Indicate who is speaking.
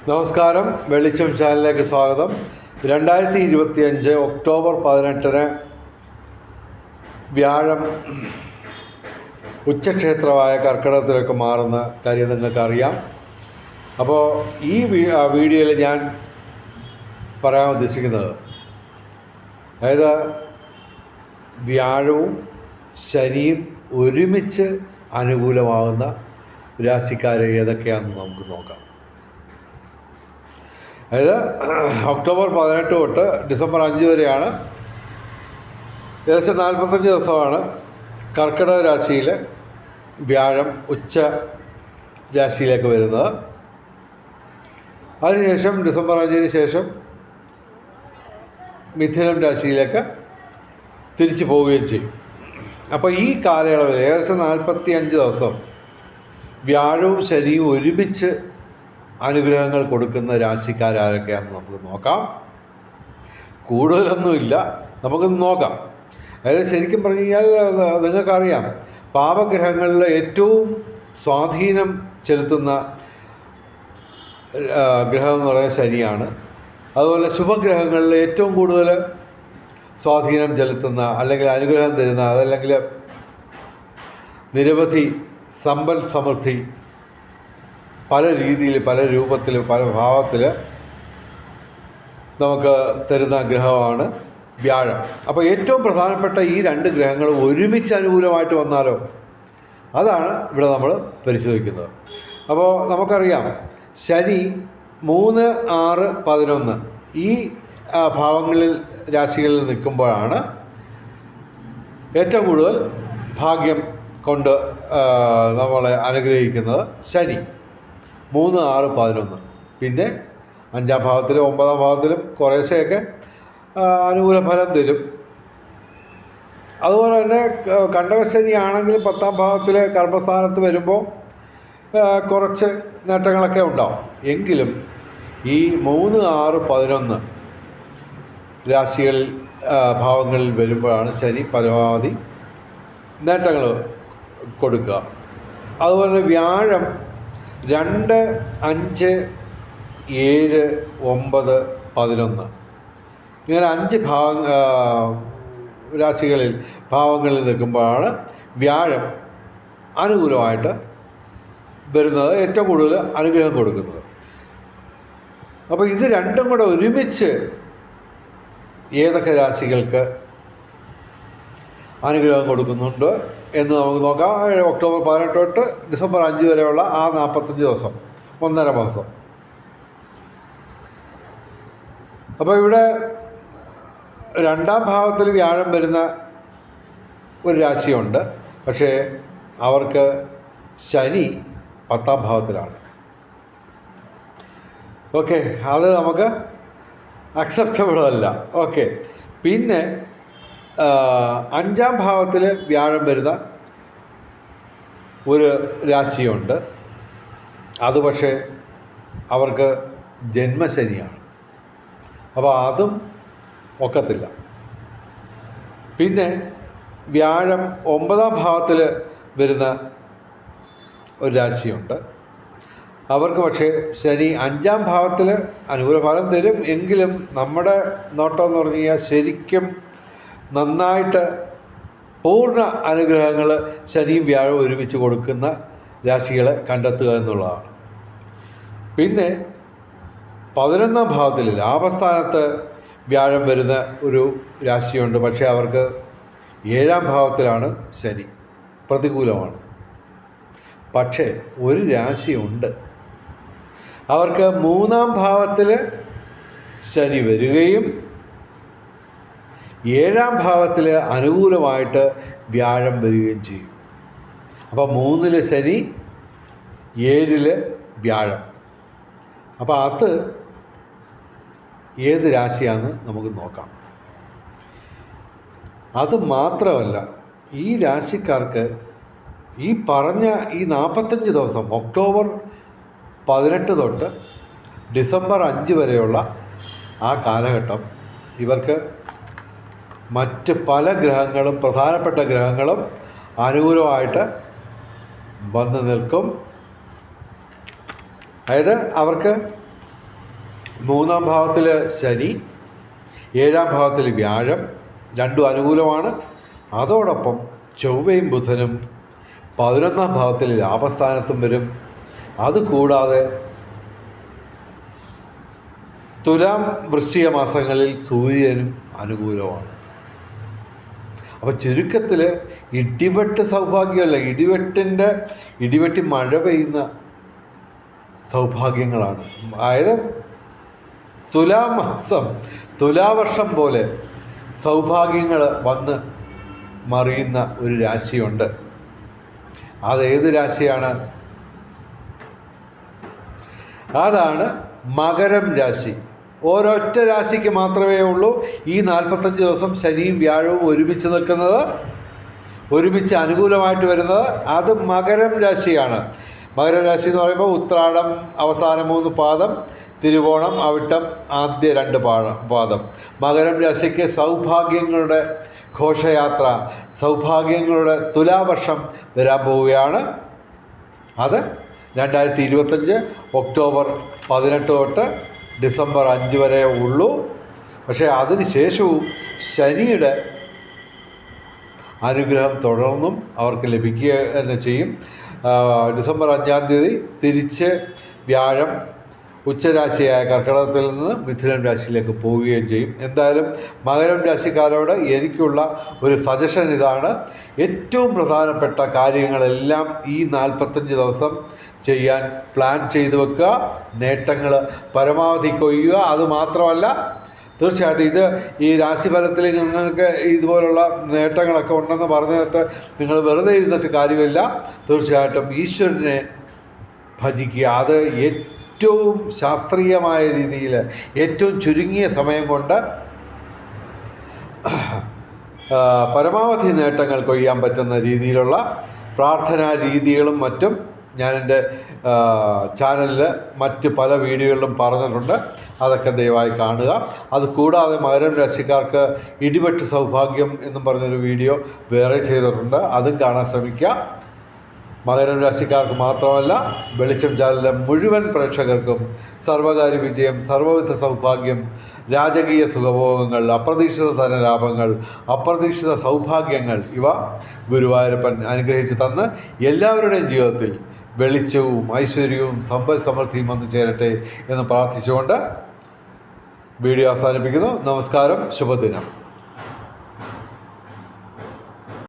Speaker 1: നമസ്കാരം, വെളിച്ചം ചാനലിലേക്ക് സ്വാഗതം. 2025 ഒക്ടോബർ 18 വ്യാഴം ഉച്ചക്ഷേത്രമായ കർക്കിടകത്തിലേക്ക് മാറുന്ന കാര്യം നിങ്ങൾക്കറിയാം. അപ്പോൾ ഈ വീഡിയോയിൽ ഞാൻ പറയാൻ ഉദ്ദേശിക്കുന്നത്, അതായത് വ്യാഴവും ശനിയും ഒരുമിച്ച് അനുകൂലമാകുന്ന രാശിക്കാർ ഏതൊക്കെയാണെന്ന് നമുക്ക് നോക്കാം. അതായത് ഒക്ടോബർ 18 തൊട്ട് ഡിസംബർ 5 വരെയാണ്, ഏകദേശം 45 ദിവസമാണ് കർക്കിടക രാശിയിൽ വ്യാഴം ഉച്ച രാശിയിലേക്ക് വരുന്നത്. അതിനുശേഷം ഡിസംബർ 5-ന് ശേഷം മിഥുനം രാശിയിലേക്ക് തിരിച്ചു പോവുകയും ചെയ്യും. അപ്പോൾ ഈ കാലയളവിൽ ഏകദേശം 45 ദിവസം വ്യാഴവും ശനിയും ഒരുമിച്ച് അനുഗ്രഹങ്ങൾ കൊടുക്കുന്ന രാശിക്കാരൊക്കെയാണെന്ന് നമുക്ക് നോക്കാം. കൂടുതലൊന്നുമില്ല, നമുക്കൊന്ന് നോക്കാം. അതായത് ശരിക്കും പറഞ്ഞു കഴിഞ്ഞാൽ നിങ്ങൾക്കറിയാം, പാപഗ്രഹങ്ങളിൽ ഏറ്റവും സ്വാധീനം ചെലുത്തുന്ന ഗ്രഹം എന്ന് പറയുന്നത് ശനിയാണ്. അതുപോലെ ശുഭഗ്രഹങ്ങളിൽ ഏറ്റവും കൂടുതൽ സ്വാധീനം ചെലുത്തുന്ന അല്ലെങ്കിൽ അനുഗ്രഹം തരുന്ന, അതല്ലെങ്കിൽ നിരവധി സമ്പൽ സമൃദ്ധി പല രീതിയിൽ, പല രൂപത്തിൽ, പല ഭാവത്തിൽ നമുക്ക് തരുന്ന ഗ്രഹമാണ് വ്യാഴം. അപ്പോൾ ഏറ്റവും പ്രധാനപ്പെട്ട ഈ രണ്ട് ഗ്രഹങ്ങൾ ഒരുമിച്ച് അനുകൂലമായിട്ട് വന്നാലോ, അതാണ് ഇവിടെ നമ്മൾ പരിശോധിക്കുന്നത്. അപ്പോൾ നമുക്കറിയാം, ശനി 3, 6, 11 ഈ ഭാവങ്ങളിൽ രാശികളിൽ നിൽക്കുമ്പോഴാണ് ഏറ്റവും കൂടുതൽ ഭാഗ്യം കൊണ്ട് നമ്മളെ അനുഗ്രഹിക്കുന്നത് ശനി. 3, 6, 11. പിന്നെ 5-ാം ഭാവത്തിലും 9-ാം ഭാവത്തിലും കുറേശ്ശെയൊക്കെ അനുകൂല ഫലം തരും. അതുപോലെ തന്നെ കണ്ടകശനി ആണെങ്കിലും 10-ാം ഭാവത്തിൽ കർമ്മസ്ഥാനത്ത് വരുമ്പോൾ കുറച്ച് നേട്ടങ്ങളൊക്കെ ഉണ്ടാവും. എങ്കിലും ഈ 3, 6, 11 രാശികളിൽ ഭാവങ്ങളിൽ വരുമ്പോഴാണ് ശനി പരമാവധി നേട്ടങ്ങൾ കൊടുക്കുക. അതുപോലെ വ്യാഴം 2, 5, 7, 9, 11 ഇങ്ങനെ 5 രാശികളിൽ ഭാവങ്ങളിൽ നിൽക്കുമ്പോഴാണ് വ്യാഴം അനുകൂലമായിട്ട് വരുന്നത്, ഏറ്റവും കൂടുതൽ അനുഗ്രഹം കൊടുക്കുന്നത്. അപ്പോൾ ഇത് രണ്ടും കൂടെ ഒരുമിച്ച് ഏതൊക്കെ രാശികൾക്ക് അനുഗ്രഹം കൊടുക്കുന്നുണ്ട് എന്ന് നമുക്ക് നോക്കാം. ഒക്ടോബർ 18 തൊട്ട് ഡിസംബർ 5 വരെയുള്ള ആ 45 ദിവസം, 1.5 മാസം. അപ്പോൾ ഇവിടെ 2-ാം ഭാവത്തിൽ വ്യാഴം വരുന്ന ഒരു രാശിയുണ്ട്. പക്ഷേ അവർക്ക് ശനി 10-ാം ഭാവത്തിലാണ്. ഓക്കെ, അത് നമുക്ക് അക്സെപ്റ്റബിൾ അല്ല. ഓക്കെ, പിന്നെ 5-ാം ഭാവത്തിൽ വ്യാഴം വരുന്ന ഒരു രാശിയുണ്ട്. അത് പക്ഷേ അവർക്ക് ജന്മശനിയാണ്. അപ്പോൾ അതും ഒക്കത്തില്ല. പിന്നെ വ്യാഴം 9-ാം ഭാവത്തിൽ വരുന്ന ഒരു രാശിയുണ്ട്. അവർക്ക് പക്ഷേ ശനി 5-ാം ഭാവത്തിൽ അനുകൂല ഫലം തരും. എങ്കിലും നമ്മുടെ നോട്ടം എന്ന് പറഞ്ഞു കഴിഞ്ഞാൽ ശരിക്കും നന്നായിട്ട് പൂർണ്ണ അനുഗ്രഹങ്ങൾ ശനിയും വ്യാഴവും ഒരുമിച്ച് കൊടുക്കുന്ന രാശികളെ കണ്ടെത്തുക എന്നുള്ളതാണ്. പിന്നെ 11-ാം ഭാവത്തിൽ ലാഭസ്ഥാനത്ത് വ്യാഴം വരുന്ന ഒരു രാശിയുണ്ട്. പക്ഷേ അവർക്ക് 7-ാം ഭാവത്തിലാണ് ശനി, പ്രതികൂലമാണ്. പക്ഷേ ഒരു രാശിയുണ്ട്, അവർക്ക് 3-ാം ഭാവത്തിൽ ശനി വരികയും 7-ാം ഭാവത്തിൽ അനുകൂലമായിട്ട് വ്യാഴം വരികയും ചെയ്യും. അപ്പോൾ 3-ൽ ശനി, 7-ൽ വ്യാഴം. അപ്പോൾ അത് ഏത് രാശിയാണെന്ന് നമുക്ക് നോക്കാം. അത് മാത്രമല്ല, ഈ രാശിക്കാർക്ക് ഈ പറഞ്ഞ ഈ 45 ദിവസം ഒക്ടോബർ 18 തൊട്ട് ഡിസംബർ 5 വരെയുള്ള ആ കാലഘട്ടം ഇവർക്ക് മറ്റ് പല ഗ്രഹങ്ങളും, പ്രധാനപ്പെട്ട ഗ്രഹങ്ങളും അനുകൂലമായിട്ട് വന്നു നിൽക്കും. അതായത് അവർക്ക് മൂന്നാം ഭാവത്തിൽ ശനി, ഏഴാം ഭാവത്തിൽ വ്യാഴം, രണ്ടും അനുകൂലമാണ്. അതോടൊപ്പം ചൊവ്വയും ബുധനും 11ാം ഭാവത്തിൽ ലാഭസ്ഥാനത്തും വരും. അതുകൂടാതെ തുലാം വൃശ്ചിക മാസങ്ങളിൽ സൂര്യനും അനുകൂലമാണ്. അപ്പോൾ ചുരുക്കത്തിൽ ഇടിവെട്ട് സൗഭാഗ്യമല്ല, ഇടിവെട്ടി മഴ പെയ്യുന്ന സൗഭാഗ്യങ്ങളാണ്. അതായത് തുലാമാസം, തുലാവർഷം പോലെ സൗഭാഗ്യങ്ങൾ വന്ന് മറിയുന്ന ഒരു രാശിയുണ്ട്. അതേത് രാശിയാണ്? അതാണ് മകരം രാശി. ഒരൊറ്റ രാശിക്ക് മാത്രമേ ഉള്ളൂ ഈ 45 ദിവസം ശനിയും വ്യാഴവും ഒരുമിച്ച് നിൽക്കുന്നത്, ഒരുമിച്ച് അനുകൂലമായിട്ട് വരുന്നത്. അത് മകരം രാശിയാണ്. മകരം രാശി എന്ന് പറയുമ്പോൾ ഉത്രാടം അവസാന 3 പാദം, തിരുവോണം, അവിട്ടം ആദ്യ 2 പാദം. മകരം രാശിക്ക് സൗഭാഗ്യങ്ങളുടെ ഘോഷയാത്ര, സൗഭാഗ്യങ്ങളുടെ തുലാവർഷം വരാൻ പോവുകയാണ്. അത് 2025 ഒക്ടോബർ 18 തൊട്ട് ഡിസംബർ 5 വരെ ഉള്ളൂ. പക്ഷേ അതിന് ശേഷവും ശനിയുടെ അനുഗ്രഹം തുടർന്നും അവർക്ക് ലഭിക്കുക തന്നെ ചെയ്യും. ഡിസംബർ 5-ാം തീയതി തിരിച്ച് വ്യാഴം ഉച്ചരാശിയായ കർക്കിടകത്തിൽ നിന്ന് മിഥുനം രാശിയിലേക്ക് പോവുകയും ചെയ്യും. എന്തായാലും മകരം രാശിക്കാരോട് എനിക്കുള്ള ഒരു സജഷൻ ഇതാണ്: ഏറ്റവും പ്രധാനപ്പെട്ട കാര്യങ്ങളെല്ലാം ഈ 45 ദിവസം ചെയ്യാൻ പ്ലാൻ ചെയ്തു വെക്കുക, നേട്ടങ്ങൾ പരമാവധി കൊയ്യുക. അതുമാത്രമല്ല, തീർച്ചയായിട്ടും ഈ രാശിഫലത്തിൽ നിങ്ങൾക്ക് ഇതുപോലുള്ള നേട്ടങ്ങളൊക്കെ ഉണ്ടെന്ന് പറഞ്ഞിട്ട് നിങ്ങൾ വെറുതെ ഇരുന്നിട്ട് കാര്യമില്ല. തീർച്ചയായിട്ടും ഈശ്വരനെ ഭജിക്കുക. അത് ഏറ്റവും ശാസ്ത്രീയമായ രീതിയിൽ ഏറ്റവും ചുരുങ്ങിയ സമയം കൊണ്ട് പരമാവധി നേട്ടങ്ങൾ കൊയ്യാൻ പറ്റുന്ന രീതിയിലുള്ള പ്രാർത്ഥനാ രീതികളും മറ്റും ഞാൻ എൻ്റെ ചാനലിൽ മറ്റ് പല വീഡിയോകളിലും പറഞ്ഞിട്ടുണ്ട്. അതൊക്കെ ദയവായി കാണുക. അതുകൂടാതെ മകരം രാശിക്കാർക്ക് ഇടിവെട്ട് സൗഭാഗ്യം എന്നും പറഞ്ഞൊരു വീഡിയോ വേറെ ചെയ്തിട്ടുണ്ട്, അതും കാണാൻ ശ്രമിക്കുക. മകരം രാശിക്കാർക്ക് മാത്രമല്ല, വെളിച്ചം ചാനലിലെ മുഴുവൻ പ്രേക്ഷകർക്കും സർവകാര്യ വിജയം, സർവവിധ സൗഭാഗ്യം, രാജകീയ സുഖഭോഗങ്ങൾ, അപ്രതീക്ഷിത ധനലാഭങ്ങൾ, അപ്രതീക്ഷിത സൗഭാഗ്യങ്ങൾ ഇവ ഗുരുവായൂരപ്പൻ അനുഗ്രഹിച്ച് തന്ന് എല്ലാവരുടെയും ജീവിതത്തിൽ വെളിച്ചവും ഐശ്വര്യവും സമ്പൽ സമൃദ്ധിയും വന്നു ചേരട്ടെ എന്ന് പ്രാർത്ഥിച്ചുകൊണ്ട് വീഡിയോ അവസാനിപ്പിക്കുന്നു. നമസ്കാരം, ശുഭദിനം.